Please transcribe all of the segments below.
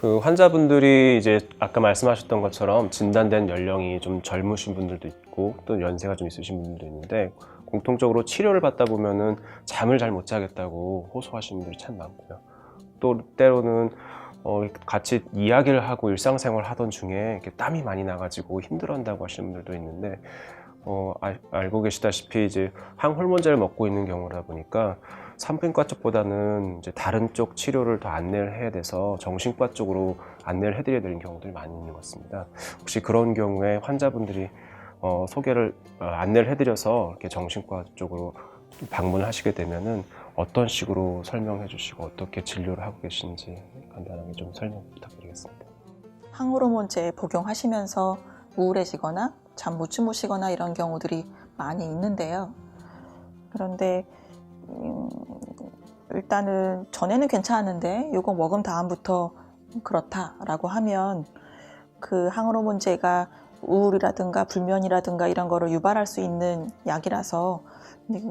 그 환자분들이 이제 아까 말씀하셨던 것처럼 진단된 연령이 좀 젊으신 분들도 있고 또 연세가 좀 있으신 분들도 있는데, 공통적으로 치료를 받다 보면은 잠을 잘 못 자겠다고 호소하시는 분들이 참 많고요. 또 때로는 같이 이야기를 하고 일상생활 하던 중에 이렇게 땀이 많이 나가지고 힘들어한다고 하시는 분들도 있는데, 알고 계시다시피 이제 항호르몬제를 먹고 있는 경우다 보니까 산부인과 쪽보다는 이제 다른 쪽 치료를 더 안내를 해야 돼서 정신과 쪽으로 안내를 해드려야 되는 경우들이 많이 있는 것 같습니다. 혹시 그런 경우에 환자분들이 소개를 안내를 해드려서 이렇게 정신과 쪽으로 방문하시게 되면은 어떤 식으로 설명해 주시고 어떻게 진료를 하고 계신지 간단하게 좀 설명 부탁드리겠습니다. 항호르몬제 복용하시면서 우울해지거나 잠 못 주무시거나 이런 경우들이 많이 있는데요. 그런데 일단은 전에는 괜찮았는데 이거 먹은 다음부터 그렇다라고 하면 그 항호르몬제가 우울이라든가 불면이라든가 이런 거를 유발할 수 있는 약이라서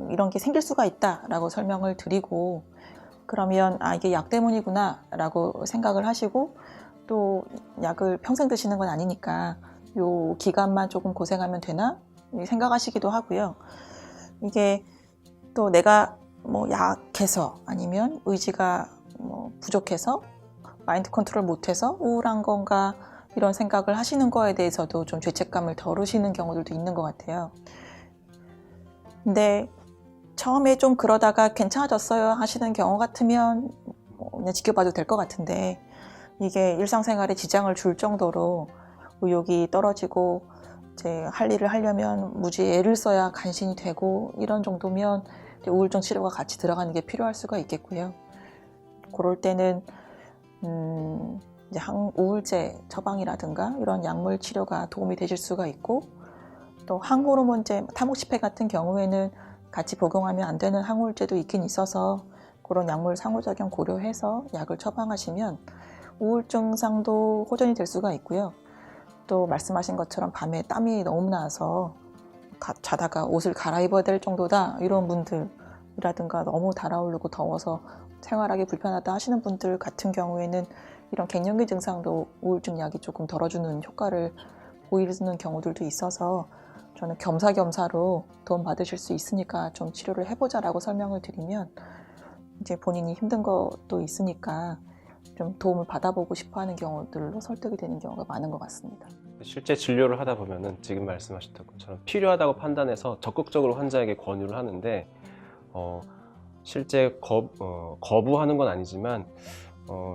이런 게 생길 수가 있다라고 설명을 드리고, 그러면 이게 약 때문이구나 라고 생각을 하시고, 또 약을 평생 드시는 건 아니니까 요 기간만 조금 고생하면 되나 생각하시기도 하고요. 이게 또 내가 뭐 약해서 아니면 의지가 부족해서 마인드 컨트롤 못해서 우울한 건가 이런 생각을 하시는 거에 대해서도 좀 죄책감을 덜으시는 경우들도 있는 것 같아요. 근데 처음에 좀 그러다가 괜찮아졌어요 하시는 경우 같으면 그냥 지켜봐도 될 것 같은데, 이게 일상생활에 지장을 줄 정도로 의욕이 떨어지고 이제 할 일을 하려면 무지 애를 써야 간신히 되고 이런 정도면 우울증 치료가 같이 들어가는 게 필요할 수가 있겠고요. 그럴 때는 이제 우울제 처방이라든가 이런 약물 치료가 도움이 되실 수가 있고, 또 항호르몬제, 타모시페 같은 경우에는 같이 복용하면 안 되는 항우울제도 있긴 있어서 그런 약물 상호작용 고려해서 약을 처방하시면 우울증상도 호전이 될 수가 있고요. 또 말씀하신 것처럼 밤에 땀이 너무 나서 자다가 옷을 갈아입어야 될 정도다 이런 분들이라든가, 너무 달아오르고 더워서 생활하기 불편하다 하시는 분들 같은 경우에는 이런 갱년기 증상도 우울증 약이 조금 덜어주는 효과를 보이는 경우들도 있어서, 저는 겸사겸사로 도움 받으실 수 있으니까 좀 치료를 해보자라고 설명을 드리면 이제 본인이 힘든 것도 있으니까 좀 도움을 받아보고 싶어하는 경우들로 설득이 되는 경우가 많은 것 같습니다. 실제 진료를 하다 보면은 지금 말씀하셨던 것처럼 필요하다고 판단해서 적극적으로 환자에게 권유를 하는데, 실제 거부하는 건 아니지만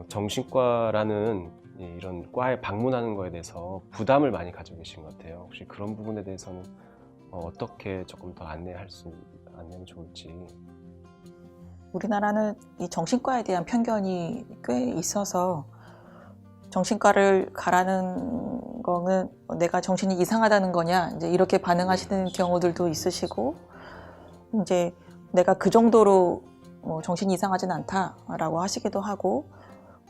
정신과라는 이런 과에 방문하는 거에 대해서 부담을 많이 가지고 계신 것 같아요. 혹시 그런 부분에 대해서는 어떻게 조금 더 안내하면 좋을지. 우리나라는 이 정신과에 대한 편견이 꽤 있어서 정신과를 가라는 거는 내가 정신이 이상하다는 거냐 이제 이렇게 반응하시는 경우들도 있으시고, 이제 내가 그 정도로 정신이 이상하진 않다라고 하시기도 하고,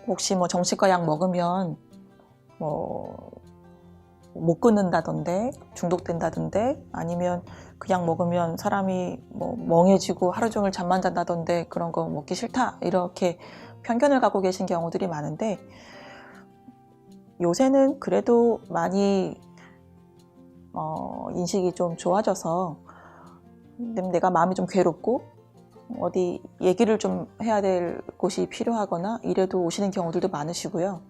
혹시 정신과 약 먹으면 못 끊는다던데, 중독된다던데, 아니면 그 약 먹으면 사람이 멍해지고 하루 종일 잠만 잔다던데 그런 거 먹기 싫다 이렇게 편견을 갖고 계신 경우들이 많은데, 요새는 그래도 많이 인식이 좀 좋아져서 내가 마음이 좀 괴롭고 어디 얘기를 좀 해야 될 곳이 필요하거나 이래도 오시는 경우들도 많으시고요.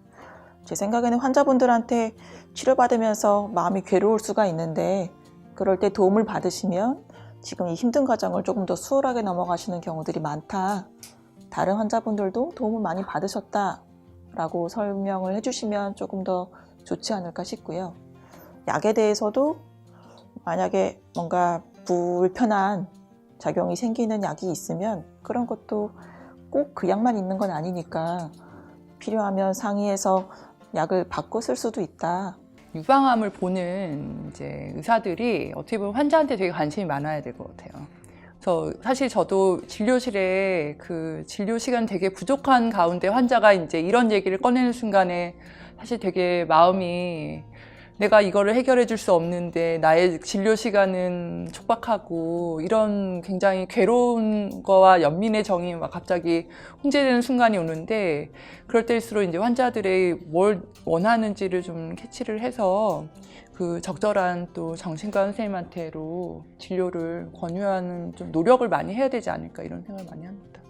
제 생각에는 환자분들한테 치료받으면서 마음이 괴로울 수가 있는데, 그럴 때 도움을 받으시면 지금 이 힘든 과정을 조금 더 수월하게 넘어가시는 경우들이 많다, 다른 환자분들도 도움을 많이 받으셨다 라고 설명을 해주시면 조금 더 좋지 않을까 싶고요. 약에 대해서도 만약에 뭔가 불편한 작용이 생기는 약이 있으면 그런 것도 꼭 그 약만 있는 건 아니니까 필요하면 상의해서 약을 바꿔 쓸 수도 있다. 유방암을 보는 이제 의사들이 어떻게 보면 환자한테 되게 관심이 많아야 될 것 같아요. 그래서 사실 저도 진료실에 그 진료 시간 되게 부족한 가운데 환자가 이제 이런 얘기를 꺼내는 순간에 사실 되게 마음이 내가 이거를 해결해 줄 수 없는데 나의 진료 시간은 촉박하고 이런 굉장히 괴로운 거와 연민의 정이 막 갑자기 혼재되는 순간이 오는데 그럴 때일수록 이제 환자들의 뭘 원하는지를 좀 캐치를 해서 그 적절한 또 정신과 선생님한테로 진료를 권유하는 좀 노력을 많이 해야 되지 않을까 이런 생각을 많이 합니다.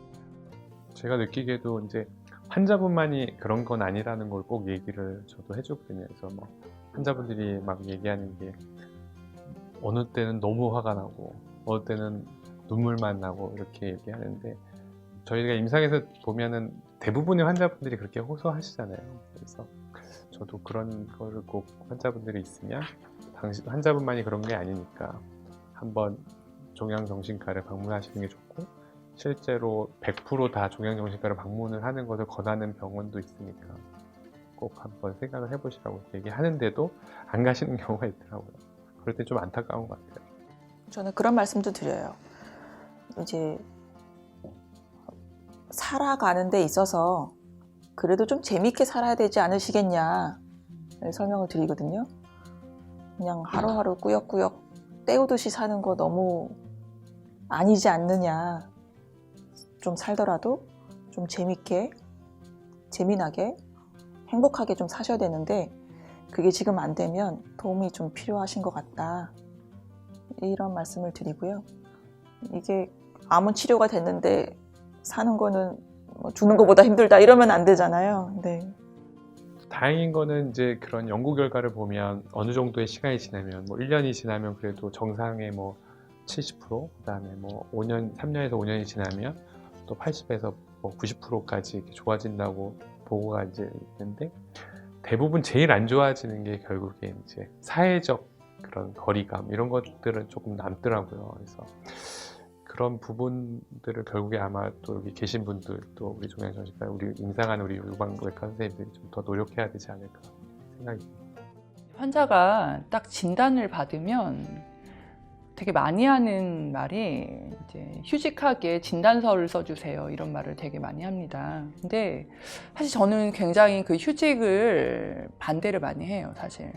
제가 느끼기에도 이제 환자분만이 그런 건 아니라는 걸 꼭 얘기를 저도 해주거든요. 그래서 뭐 환자분들이 막 얘기하는 게 어느 때는 너무 화가 나고 어느 때는 눈물만 나고 이렇게 얘기하는데 저희가 임상에서 보면은 대부분의 환자분들이 그렇게 호소하시잖아요. 그래서 저도 그런 거를 꼭 환자분들이 있으면 당신 환자분만이 그런 게 아니니까 한번 종양정신과를 방문하시는 게 좋고 실제로 100% 다 종양정신과를 방문을 하는 것을 권하는 병원도 있으니까 꼭 한번 생각을 해보시라고 얘기하는데도 안 가시는 경우가 있더라고요. 그럴 때 좀 안타까운 것 같아요. 저는 그런 말씀도 드려요. 이제 살아가는 데 있어서 그래도 좀 재밌게 살아야 되지 않으시겠냐 설명을 드리거든요. 그냥 하루하루 꾸역꾸역 때우듯이 사는 거 너무 아니지 않느냐. 좀 살더라도 좀 재밌게, 재미나게, 행복하게 좀 사셔야 되는데 그게 지금 안 되면 도움이 좀 필요하신 것 같다. 이런 말씀을 드리고요. 이게 암은 치료가 됐는데 사는 거는 뭐 죽는 것보다 힘들다 이러면 안 되잖아요. 네. 다행인 거는 이제 그런 연구 결과를 보면 어느 정도의 시간이 지나면 뭐 1년이 지나면 그래도 정상의 뭐 70%, 그다음에 뭐 5년, 3년에서 5년이 지나면 또 80에서 뭐 90%까지 좋아진다고 보고가 이제 있는데 대부분 제일 안 좋아지는 게 결국에 이제 사회적 그런 거리감 이런 것들은 조금 남더라고요. 그래서 그런 부분들을 결국에 아마 또 여기 계신 분들 또 우리 종양정신과 우리 임상하는 우리 유방외과 선생님들이 좀 더 노력해야 되지 않을까 생각이 듭니다. 환자가 딱 진단을 받으면 되게 많이 하는 말이 이제 휴직하게 진단서를 써주세요 이런 말을 되게 많이 합니다. 근데 사실 저는 굉장히 그 휴직을 반대를 많이 해요. 사실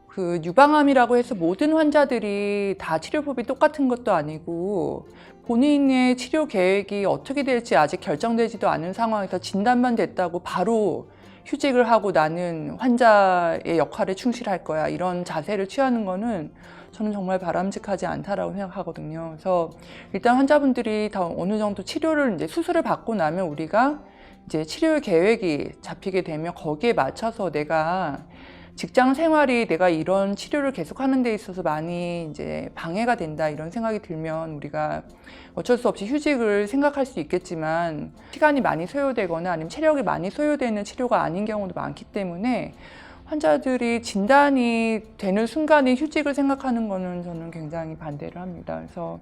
그 유방암이라고 해서 모든 환자들이 다 치료법이 똑같은 것도 아니고 본인의 치료 계획이 어떻게 될지 아직 결정되지도 않은 상황에서 진단만 됐다고 바로 휴직을 하고 나는 환자의 역할에 충실할 거야 이런 자세를 취하는 거는 저는 정말 바람직하지 않다라고 생각하거든요. 그래서 일단 환자분들이 다 어느 정도 치료를 이제 수술을 받고 나면 우리가 이제 치료 계획이 잡히게 되면 거기에 맞춰서 내가 직장 생활이 내가 이런 치료를 계속하는 데 있어서 많이 이제 방해가 된다 이런 생각이 들면 우리가 어쩔 수 없이 휴직을 생각할 수 있겠지만 시간이 많이 소요되거나 아니면 체력이 많이 소요되는 치료가 아닌 경우도 많기 때문에 환자들이 진단이 되는 순간에 휴직을 생각하는 거는 저는 굉장히 반대를 합니다. 그래서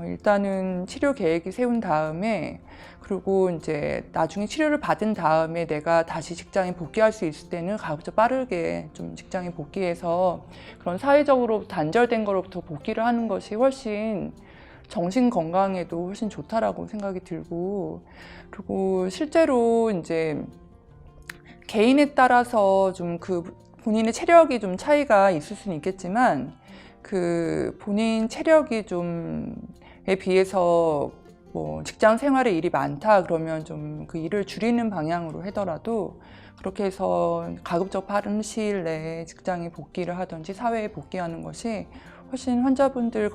일단은 치료 계획이 세운 다음에 그리고 이제 나중에 치료를 받은 다음에 내가 다시 직장에 복귀할 수 있을 때는 가급적 빠르게 좀 직장에 복귀해서 그런 사회적으로 단절된 거로부터 복귀를 하는 것이 훨씬 정신 건강에도 훨씬 좋다라고 생각이 들고 그리고 실제로 이제 개인에 따라서 좀 그 본인의 체력이 좀 차이가 있을 수는 있겠지만 그 본인 체력이 좀에 비해서 뭐 직장 생활에 일이 많다 그러면 좀 그 일을 줄이는 방향으로 하더라도 그렇게 해서 가급적 빠른 시일 내에 직장에 복귀를 하든지 사회에 복귀하는 것이 훨씬 환자분들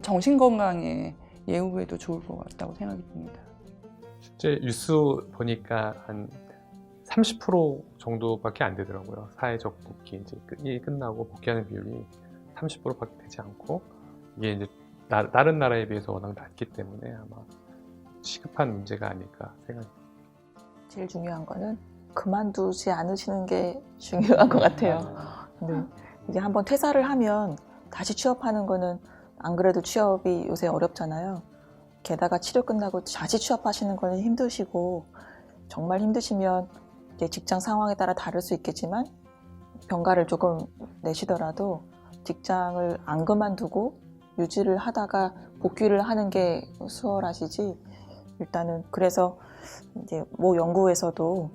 정신 건강에 예후에도 좋을 것 같다고 생각이 듭니다. 실제 뉴스 보니까 한 30% 정도밖에 안 되더라고요. 사회적 복귀 이제 일 끝나고 복귀하는 비율이 30%밖에 되지 않고 이게 이제 다른 나라에 비해서 워낙 낮기 때문에 아마 시급한 문제가 아닐까 생각합니다. 제일 중요한 거는 그만두지 않으시는 게 중요한 것 같아요. 네. 이게 한번 퇴사를 하면 다시 취업하는 거는 안 그래도 취업이 요새 어렵잖아요. 게다가 치료 끝나고 다시 취업하시는 거는 힘드시고 정말 힘드시면 이제 직장 상황에 따라 다를 수 있겠지만 병가를 조금 내시더라도 직장을 안 그만두고 유지를 하다가 복귀를 하는 게 수월하시지. 일단은 그래서 이제 모 연구에서도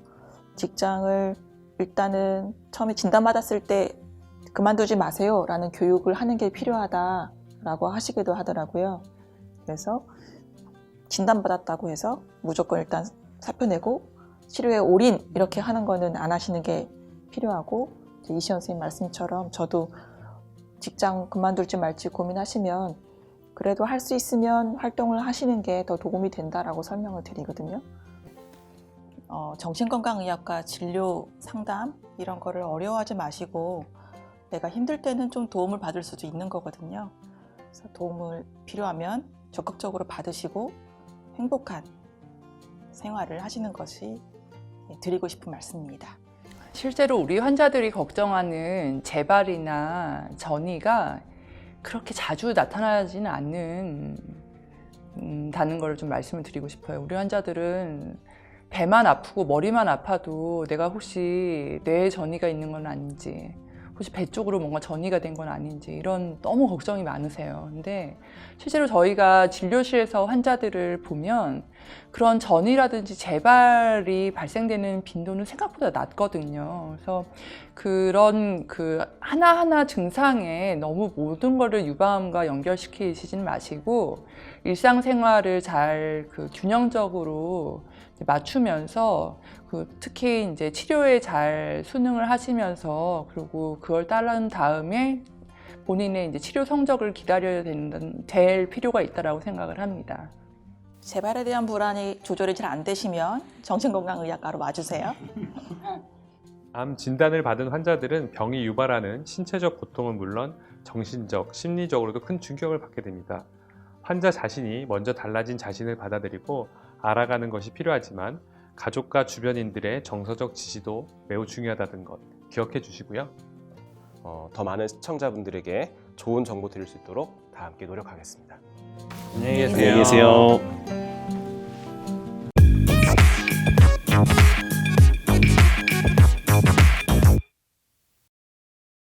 직장을 일단은 처음에 진단받았을 때 그만두지 마세요라는 교육을 하는 게 필요하다라고 하시기도 하더라고요. 그래서 진단받았다고 해서 무조건 일단 사표 내고 치료에 올인 이렇게 하는 거는 안 하시는 게 필요하고, 이시연 선생님 말씀처럼 저도 직장 그만둘지 말지 고민하시면 그래도 할 수 있으면 활동을 하시는 게 더 도움이 된다라고 설명을 드리거든요. 정신건강의학과 진료 상담 이런 거를 어려워하지 마시고 내가 힘들 때는 좀 도움을 받을 수도 있는 거거든요. 그래서 도움을 필요하면 적극적으로 받으시고 행복한 생활을 하시는 것이 드리고 싶은 말씀입니다. 실제로 우리 환자들이 걱정하는 재발이나 전이가 그렇게 자주 나타나지는 않는다는 걸 좀 말씀을 드리고 싶어요. 우리 환자들은 배만 아프고 머리만 아파도 내가 혹시 뇌에 전이가 있는 건 아닌지, 혹시 배 쪽으로 뭔가 전이가 된 건 아닌지 이런 너무 걱정이 많으세요. 근데 실제로 저희가 진료실에서 환자들을 보면 그런 전이라든지 재발이 발생되는 빈도는 생각보다 낮거든요. 그래서 그런 하나하나 증상에 너무 모든 거를 유방암과 연결시키시지는 마시고 일상생활을 잘 균형적으로 맞추면서 특히 이제 치료에 잘 순응을 하시면서, 그리고 그걸 따른 다음에 본인의 이제 치료 성적을 기다려야 될 필요가 있다라고 생각을 합니다. 재발에 대한 불안이 조절이 잘 안 되시면 정신건강의학과로 와주세요. 암 진단을 받은 환자들은 병이 유발하는 신체적 고통은 물론 정신적, 심리적으로도 큰 충격을 받게 됩니다. 환자 자신이 먼저 달라진 자신을 받아들이고 알아가는 것이 필요하지만 가족과 주변인들의 정서적 지지도 매우 중요하다는 것 기억해 주시고요. 더 많은 시청자분들에게 좋은 정보 드릴 수 있도록 다 함께 노력하겠습니다. 안녕히 안녕히 계세요.